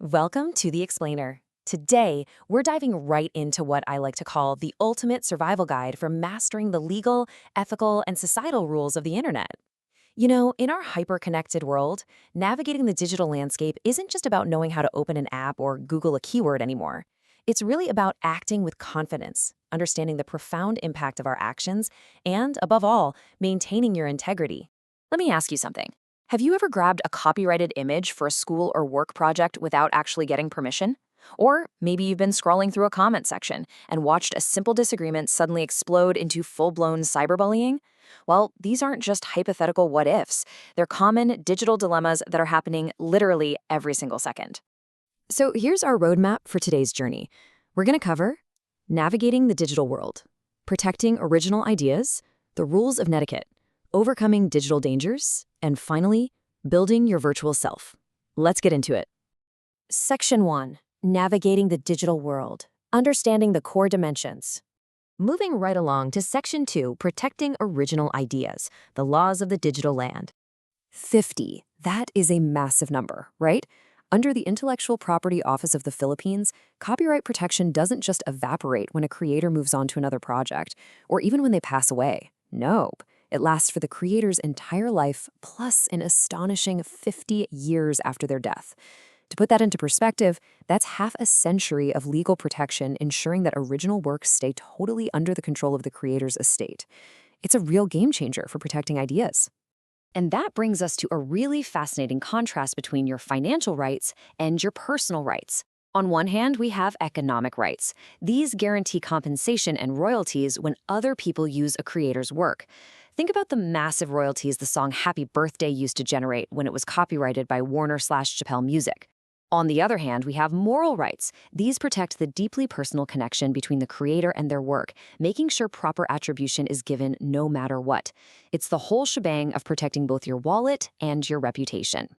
Welcome to The Explainer. Today, we're diving right into what I like to call the ultimate survival guide for mastering the legal, ethical, and societal rules of the internet. In our hyper-connected world, navigating the digital landscape isn't just about knowing how to open an app or Google a keyword anymore. It's really about acting with confidence, understanding the profound impact of our actions, and, above all, maintaining your integrity. Let me ask you something. Have you ever grabbed a copyrighted image for a school or work project without actually getting permission? Or maybe you've been scrolling through a comment section and watched a simple disagreement suddenly explode into full-blown cyberbullying? Well, these aren't just hypothetical what-ifs. They're common digital dilemmas that are happening literally every single second. So here's our roadmap for today's journey. We're going to cover navigating the digital world, protecting original ideas, the rules of Netiquette, overcoming digital dangers, and finally, building your virtual self. Let's get into it. Section 1. Navigating the digital world. Understanding the core dimensions. Moving right along to Section 2, Protecting Original Ideas, the laws of the digital land. 50. That is a massive number, right? Under the Intellectual Property Office of the Philippines, copyright protection doesn't just evaporate when a creator moves on to another project, or even when they pass away. Nope. It lasts for the creator's entire life, plus an astonishing 50 years after their death. To put that into perspective, that's half a century of legal protection ensuring that original works stay totally under the control of the creator's estate. It's a real game changer for protecting ideas. And that brings us to a really fascinating contrast between your financial rights and your personal rights. On one hand, we have economic rights. These guarantee compensation and royalties when other people use a creator's work. Think about the massive royalties the song Happy Birthday used to generate when it was copyrighted by Warner/Chappell Music. On the other hand, we have moral rights. These protect the deeply personal connection between the creator and their work, making sure proper attribution is given no matter what. It's the whole shebang of protecting both your wallet and your reputation.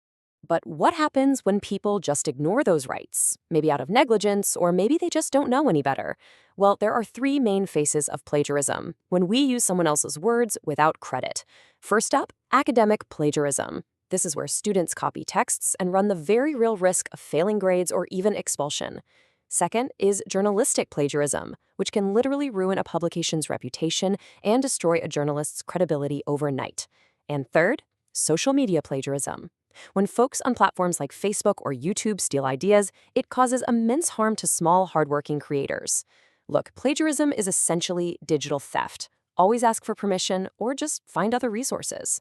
But what happens when people just ignore those rights? Maybe out of negligence, or maybe they just don't know any better. Well, there are three main faces of plagiarism, when we use someone else's words without credit. First up, academic plagiarism. This is where students copy texts and run the very real risk of failing grades or even expulsion. Second is journalistic plagiarism, which can literally ruin a publication's reputation and destroy a journalist's credibility overnight. And third, social media plagiarism. When folks on platforms like Facebook or YouTube steal ideas, it causes immense harm to small, hardworking creators. Look, plagiarism is essentially digital theft. Always ask for permission or just find other resources.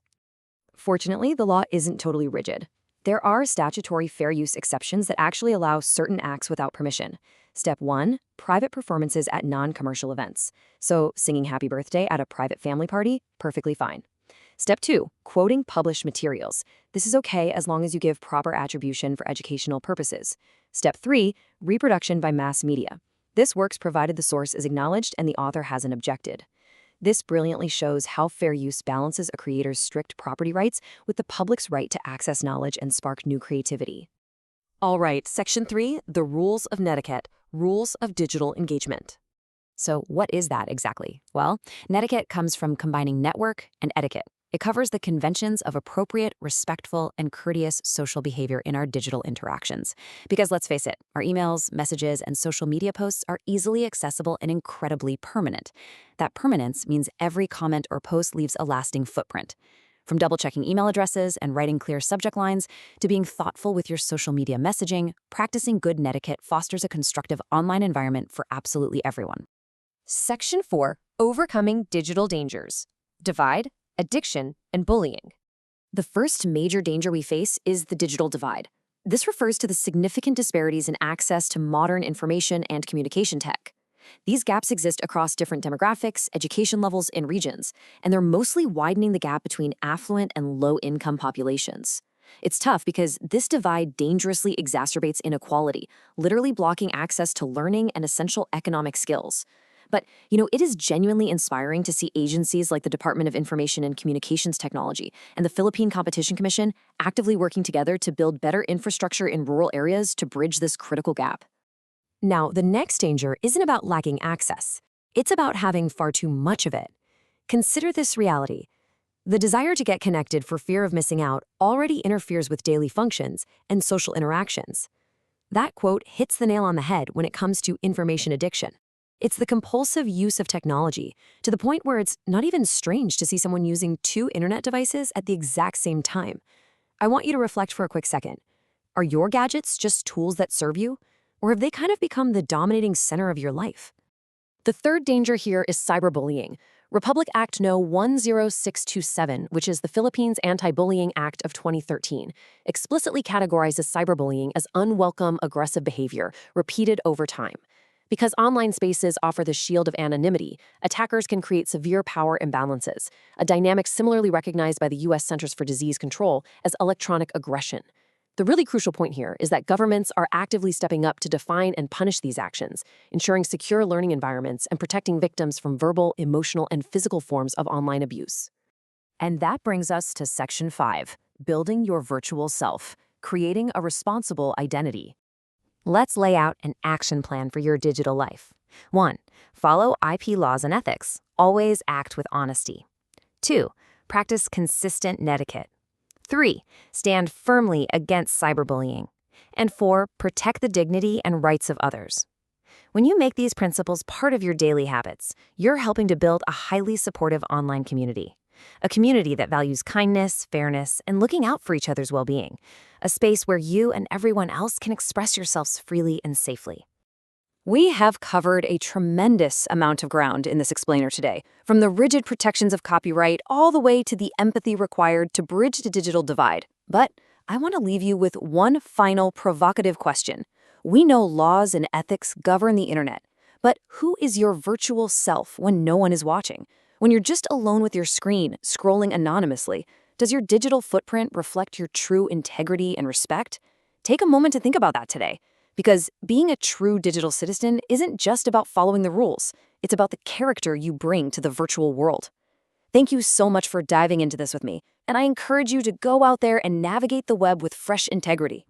Fortunately, the law isn't totally rigid. There are statutory fair use exceptions that actually allow certain acts without permission. Step 1, private performances at non-commercial events. So, singing Happy Birthday at a private family party, perfectly fine. Step 2, quoting published materials. This is okay as long as you give proper attribution for educational purposes. Step 3, reproduction by mass media. This works provided the source is acknowledged and the author hasn't objected. This brilliantly shows how fair use balances a creator's strict property rights with the public's right to access knowledge and spark new creativity. All right, Section 3, the rules of Netiquette, rules of digital engagement. So what is that exactly? Well, Netiquette comes from combining network and etiquette. It covers the conventions of appropriate, respectful, and courteous social behavior in our digital interactions. Because let's face it, our emails, messages, and social media posts are easily accessible and incredibly permanent. That permanence means every comment or post leaves a lasting footprint. From double-checking email addresses and writing clear subject lines to being thoughtful with your social media messaging, practicing good netiquette fosters a constructive online environment for absolutely everyone. Section 4, Overcoming Digital Dangers. Divide, addiction, and bullying. The first major danger we face is the digital divide. This refers to the significant disparities in access to modern information and communication tech. These gaps exist across different demographics, education levels, and regions, and they're mostly widening the gap between affluent and low-income populations. It's tough because this divide dangerously exacerbates inequality, literally blocking access to learning and essential economic skills. But, it is genuinely inspiring to see agencies like the Department of Information and Communications Technology and the Philippine Competition Commission actively working together to build better infrastructure in rural areas to bridge this critical gap. Now, the next danger isn't about lacking access. It's about having far too much of it. Consider this reality. The desire to get connected for fear of missing out already interferes with daily functions and social interactions. That quote hits the nail on the head when it comes to information addiction. It's the compulsive use of technology, to the point where it's not even strange to see someone using two internet devices at the exact same time. I want you to reflect for a quick second. Are your gadgets just tools that serve you? Or have they kind of become the dominating center of your life? The third danger here is cyberbullying. Republic Act No. 10627, which is the Philippines Anti-Bullying Act of 2013, explicitly categorizes cyberbullying as unwelcome, aggressive behavior repeated over time. Because online spaces offer the shield of anonymity, attackers can create severe power imbalances, a dynamic similarly recognized by the U.S. Centers for Disease Control as electronic aggression. The really crucial point here is that governments are actively stepping up to define and punish these actions, ensuring secure learning environments and protecting victims from verbal, emotional, and physical forms of online abuse. And that brings us to Section 5, Building Your Virtual Self, Creating a Responsible Identity. Let's lay out an action plan for your digital life. 1. Follow IP laws and ethics. Always act with honesty. 2. Practice consistent netiquette. 3. Stand firmly against cyberbullying. And 4. Protect the dignity and rights of others. When you make these principles part of your daily habits, you're helping to build a highly supportive online community. A community that values kindness, fairness, and looking out for each other's well-being. A space where you and everyone else can express yourselves freely and safely. We have covered a tremendous amount of ground in this explainer today, from the rigid protections of copyright all the way to the empathy required to bridge the digital divide. But I want to leave you with one final provocative question. We know laws and ethics govern the internet, but who is your virtual self when no one is watching? When you're just alone with your screen, scrolling anonymously, does your digital footprint reflect your true integrity and respect? Take a moment to think about that today. Because being a true digital citizen isn't just about following the rules. It's about the character you bring to the virtual world. Thank you so much for diving into this with me, and I encourage you to go out there and navigate the web with fresh integrity.